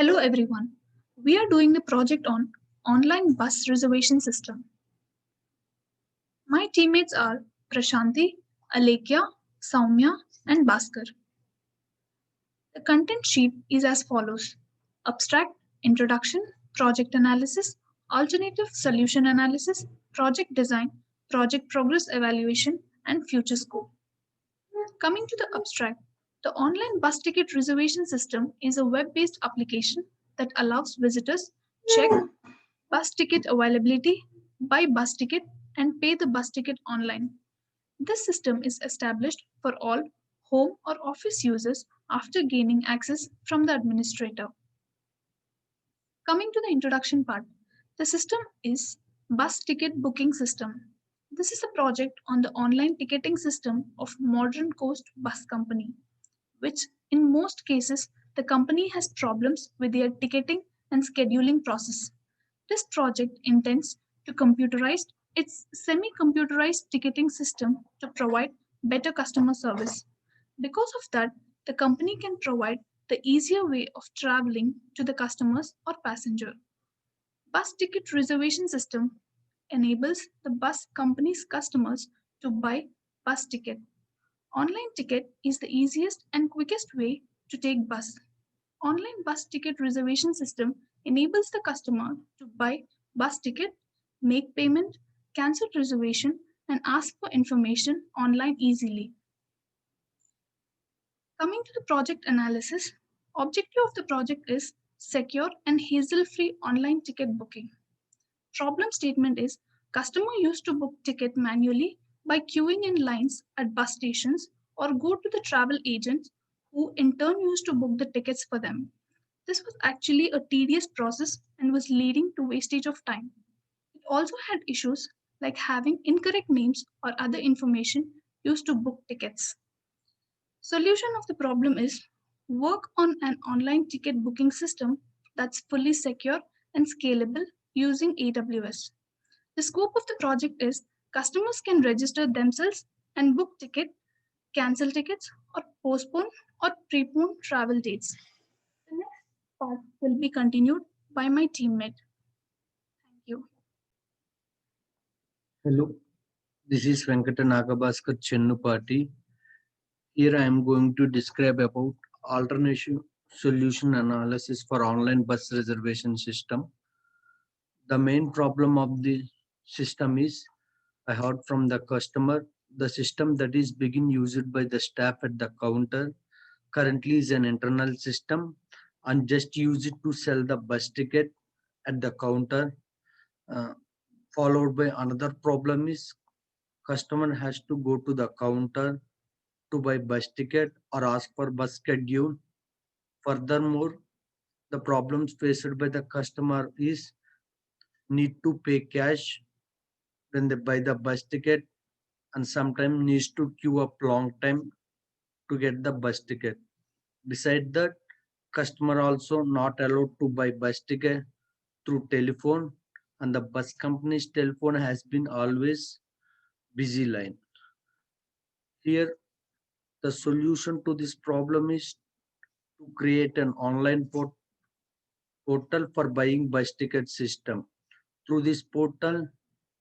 Hello everyone. We are doing the project on online bus reservation system. My teammates are Prashanti, Alekia, Saumya and Bhaskar. The content sheet is as follows: abstract, introduction, project analysis, alternative solution analysis, project design, project progress evaluation and future scope. Coming to the abstract, the online bus ticket reservation system is a web-based application that allows visitors check bus ticket availability, buy bus ticket, and pay the bus ticket online. This system is established for all home or office users after gaining access from the administrator. Coming to the introduction part, the system is Bus Ticket Booking System. This is a project on the online ticketing system of Modern Coast Bus Company, which in most cases the company has problems with their ticketing and scheduling process. This project intends to computerize its semi-computerized ticketing system to provide better customer service. Because of that, the company can provide the easier way of traveling to the customers or passenger. Bus ticket reservation system enables the bus company's customers to buy bus ticket. Online ticket is the easiest and quickest way to take bus. Online bus ticket reservation system enables the customer to buy bus ticket, make payment, cancel reservation, and ask for information online easily. Coming to the project analysis, objective of the project is secure and hassle-free online ticket booking. Problem statement is customer used to book ticket manually by queuing in lines at bus stations or go to the travel agents who in turn used to book the tickets for them. This was actually a tedious process and was leading to wastage of time. It also had issues like having incorrect names or other information used to book tickets. Solution of the problem is work on an online ticket booking system that's fully secure and scalable using AWS. The scope of the project is customers can register themselves and book ticket, cancel tickets, or postpone or prepone travel dates. The next part will be continued by my teammate. Thank you. Hello, this is Venkata Nagabhaskar Chennupati. Here I am going to describe about alternation solution analysis for online bus reservation system. The main problem of the system is I heard from the customer the system that is being used by the staff at the counter currently is an internal system and just use it to sell the bus ticket at the counter. Uh, Followed by another problem is customer has to go to the counter to buy bus ticket or ask for bus schedule. Furthermore, the problems faced by the customer is need to pay cash when they buy the bus ticket and sometimes needs to queue up long time to get the bus ticket. Besides that, customer also not allowed to buy bus ticket through telephone and the bus company's telephone has been always busy line. Here, the solution to this problem is to create an online portal for buying bus ticket system. Through this portal,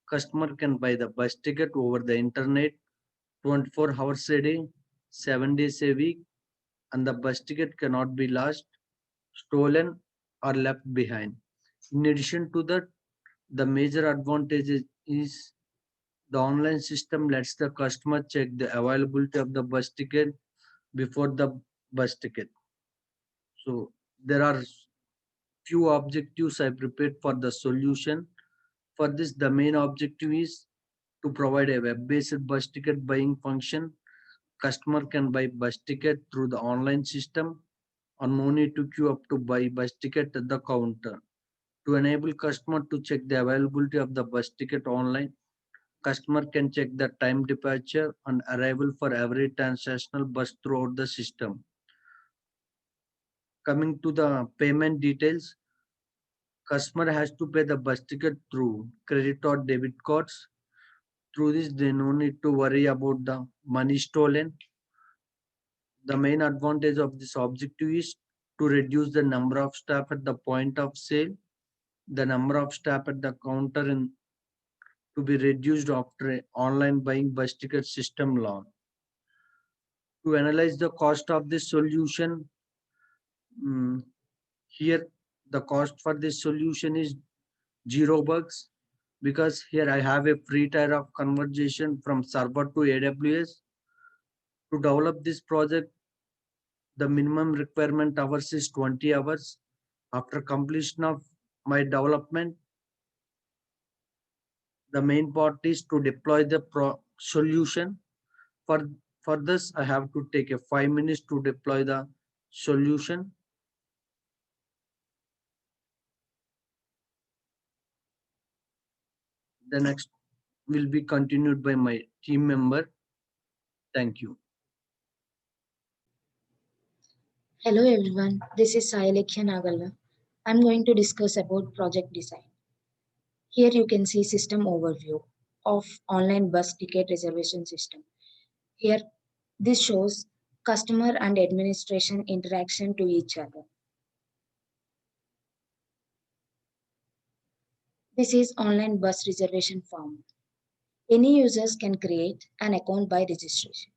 customer can buy the bus ticket over the internet 24 hours a day, 7 days a week, and the bus ticket cannot be lost, stolen, or left behind. In addition to that, the major advantage is the online system lets the customer check the availability of the bus ticket before the bus ticket. So there are few objectives I prepared for the solution. For this, the main objective is to provide a web-based bus ticket buying function. Customer can buy bus ticket through the online system and no need to queue up to buy bus ticket at the counter. To enable customer to check the availability of the bus ticket online, customer can check the time departure and arrival for every transactional bus throughout the system. Coming to the payment details, customer has to pay the bus ticket through credit or debit cards. Through this, they no need to worry about the money stolen. The main advantage of this objective is to reduce the number of staff at the point of sale, the number of staff at the counter to be reduced after online buying bus ticket system launch. To analyze the cost of this solution, mm, here the cost for this solution is 0 bucks, because here I have a free tier of conversation from server to AWS. To develop this project, the minimum requirement hours is 20 hours. After completion of my development, the main part is to deploy the solution. For, for this, I have to take a 5 minutes to deploy the solution. The next will be continued by my team member. Thank you. Hello everyone, this is Sailekhya Nagalla. I'm going to discuss about project design. Here you can see system overview of online bus ticket reservation system. Here this shows customer and administration interaction to each other. This is online bus reservation form. Any users can create an account by registration.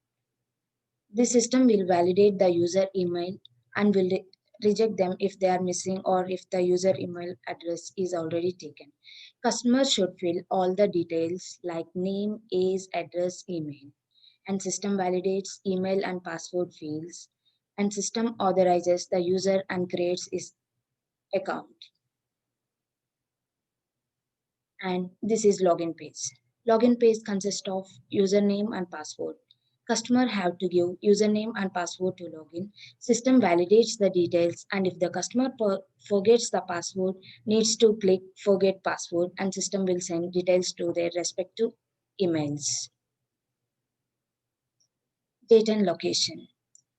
This system will validate the user email and will reject them if they are missing or if the user email address is already taken. Customers should fill all the details like name, age, address, email. And system validates email and password fields. And system authorizes the user and creates his account. And this is login page. Login page consists of username and password. Customer have to give username and password to login. System validates the details, and if the customer forgets the password, needs to click forget password, and system will send details to their respective emails. Date and location.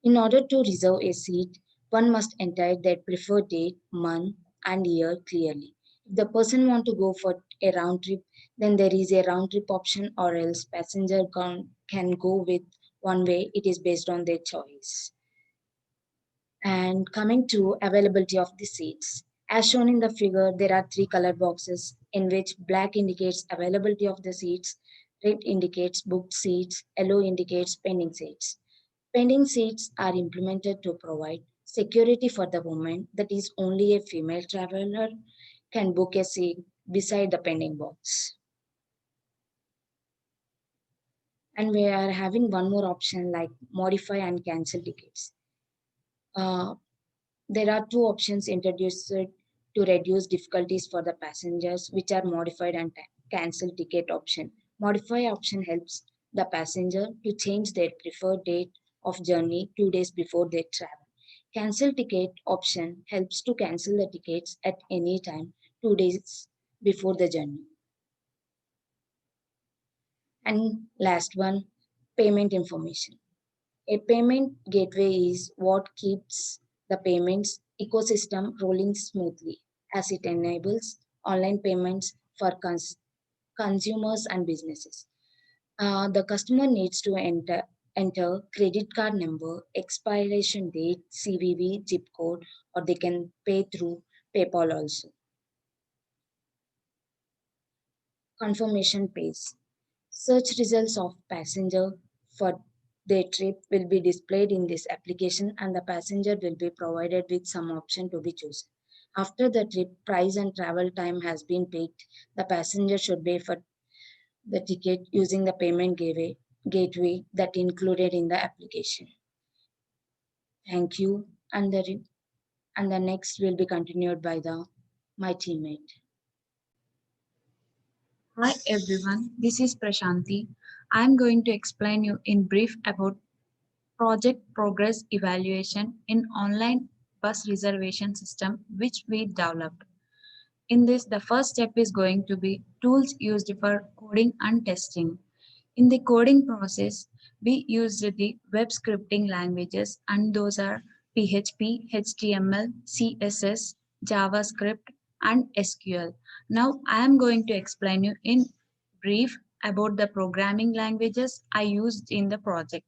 In order to reserve a seat, one must enter their preferred date, month, and year clearly. If the person want to go for a round trip, then there is a round trip option, or else passenger can go with one way. It is based on their choice. And coming to availability of the seats. As shown in the figure, there are three color boxes in which black indicates availability of the seats, red indicates booked seats, yellow indicates pending seats. Pending seats are implemented to provide security for the woman, that is, only a female traveler can book a seat beside the pending box. And we are having one more option like modify and cancel tickets. There are two options introduced to reduce difficulties for the passengers, which are modified and cancel ticket option. Modify option helps the passenger to change their preferred date of journey 2 days before they travel. Cancel ticket option helps to cancel the tickets at any time 2 days before the journey. And last one, payment information. A payment gateway is what keeps the payments ecosystem rolling smoothly, as it enables online payments for consumers and businesses. The customer needs to enter credit card number, expiration date, CVV, zip code, or they can pay through PayPal also. Confirmation page. Search results of passenger for their trip will be displayed in this application, and the passenger will be provided with some option to be chosen. After the trip, price and travel time has been picked, the passenger should pay for the ticket using the payment gateway that included in the application. Thank you. And the next will be continued by my teammate. Hi everyone, this is Prashanti. I am going to explain you in brief about project progress evaluation in online bus reservation system which we developed. In this, the first step is going to be tools used for coding and testing. In the coding process, we used the web scripting languages, and those are PHP, HTML, CSS, JavaScript, and SQL. Now, I am going to explain you in brief about the programming languages I used in the project.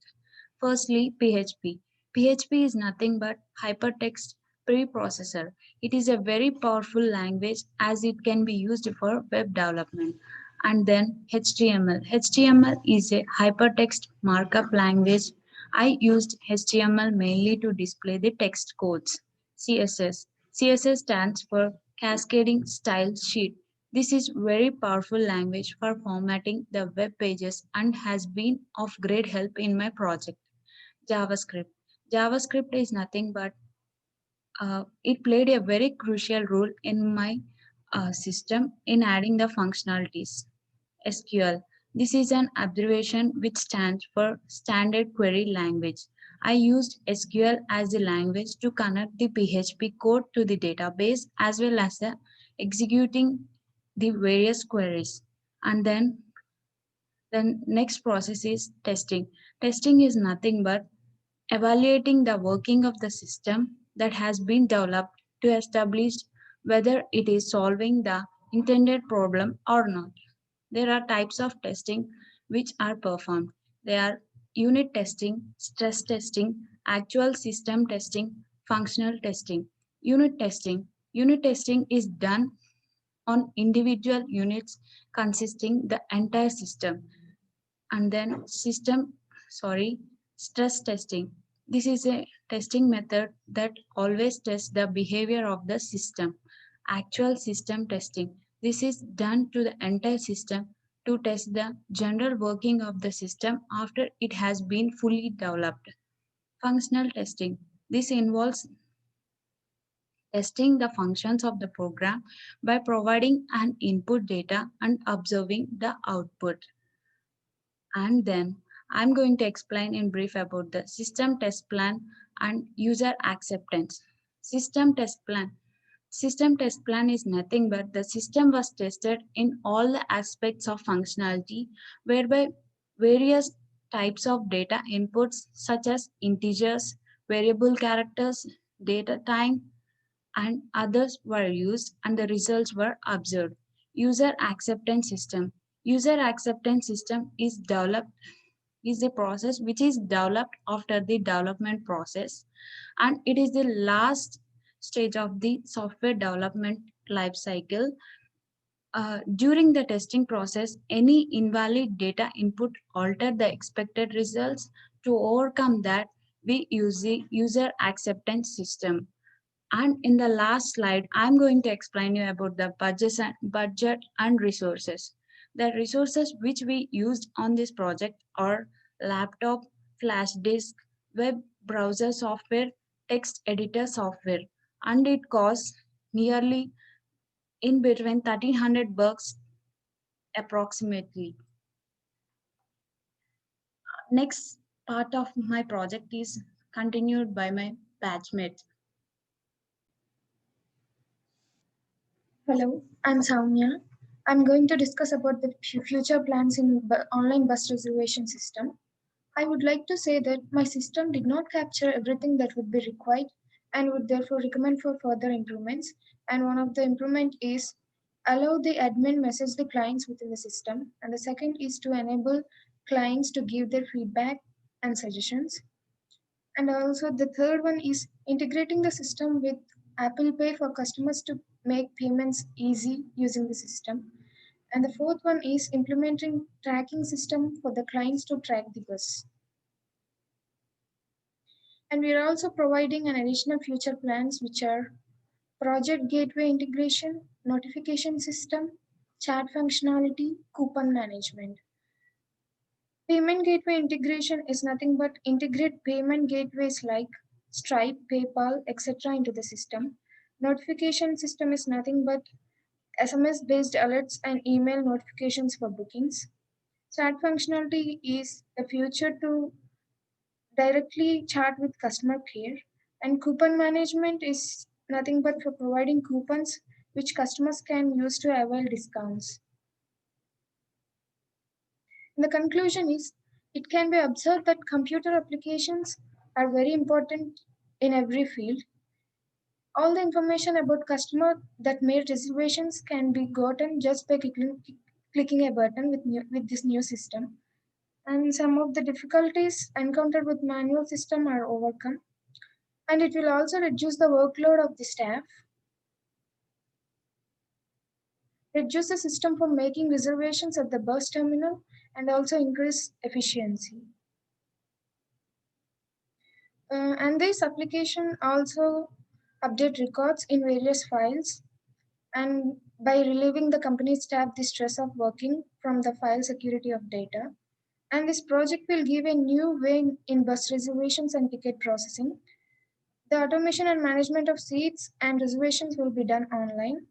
Firstly, PHP. PHP is nothing but hypertext preprocessor. It is a very powerful language as it can be used for web development. And then HTML. HTML is a hypertext markup language. I used HTML mainly to display the text codes. CSS. CSS stands for Cascading Style Sheet. This is very powerful language for formatting the web pages and has been of great help in my project. JavaScript. JavaScript is nothing but it played a very crucial role in my system in adding the functionalities. SQL. This is an abbreviation which stands for Standard Query Language. I used SQL as the language to connect the PHP code to the database as well as executing the various queries. And then next process is testing. Testing is nothing but evaluating the working of the system that has been developed to establish whether it is solving the intended problem or not. There are types of testing which are performed. They are unit testing, stress testing, actual system testing, functional testing. Unit testing. Unit testing is done on individual units consisting the entire system. And then stress testing. This is a testing method that always tests the behavior of the system. Actual system testing. This is done to the entire system to test the general working of the system after it has been fully developed. Functional testing. This involves testing the functions of the program by providing an input data and observing the output. And then I'm going to explain in brief about the system test plan and user acceptance. System test plan. System test plan is nothing but the system was tested in all the aspects of functionality whereby various types of data inputs such as integers, variable characters, data time, and others were used and the results were observed. User acceptance system. User acceptance system is a process which is developed after the development process, and it is the last stage of the software development life cycle. During the testing process, any invalid data input alter the expected results. To overcome that, we use the user acceptance system. And in the last slide, I'm going to explain you about the budget and resources. The resources which we used on this project are laptop, flash disk, web browser software, text editor software, and it costs nearly in between 1300 bucks approximately. Next part of my project is continued by my batchmates. Hello, I'm Soumya. I'm going to discuss about the future plans in online bus reservation system. I would like to say that my system did not capture everything that would be required and would therefore recommend for further improvements. And one of the improvement is allow the admin message the clients within the system. And the second is to enable clients to give their feedback and suggestions. And also the third one is integrating the system with Apple Pay for customers to make payments easy using the system. And the fourth one is implementing tracking system for the clients to track the bus. And we are also providing an additional future plans which are project gateway integration, notification system, chat functionality, coupon management. Payment gateway integration is nothing but integrate payment gateways like Stripe, PayPal, etc. into the system. Notification system is nothing but SMS based alerts and email notifications for bookings. Chat functionality is the future to directly chat with customer care. And coupon management is nothing but for providing coupons which customers can use to avail discounts. The conclusion is it can be observed that computer applications are very important in every field. All the information about customer that made reservations can be gotten just by clicking a button with this new system. And some of the difficulties encountered with manual system are overcome. and it will also reduce the workload of the staff, reduce the system for making reservations at the bus terminal, and also increase efficiency. And this application also update records in various files, and by relieving the company staff the stress of working from the file security of data. And this project will give a new way in bus reservations and ticket processing. The automation and management of seats and reservations will be done online.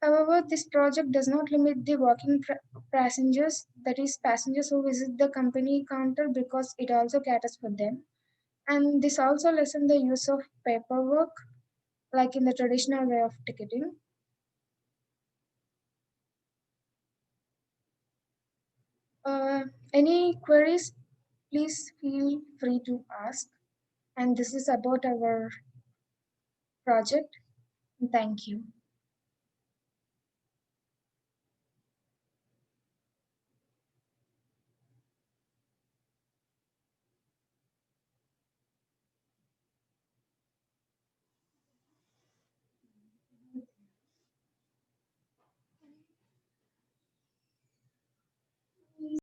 However, this project does not limit the walking passengers, that is, passengers who visit the company counter, because it also caters for them. And this also lessens the use of paperwork, like in the traditional way of ticketing. Any queries, please feel free to ask. And this is about our project. Thank you.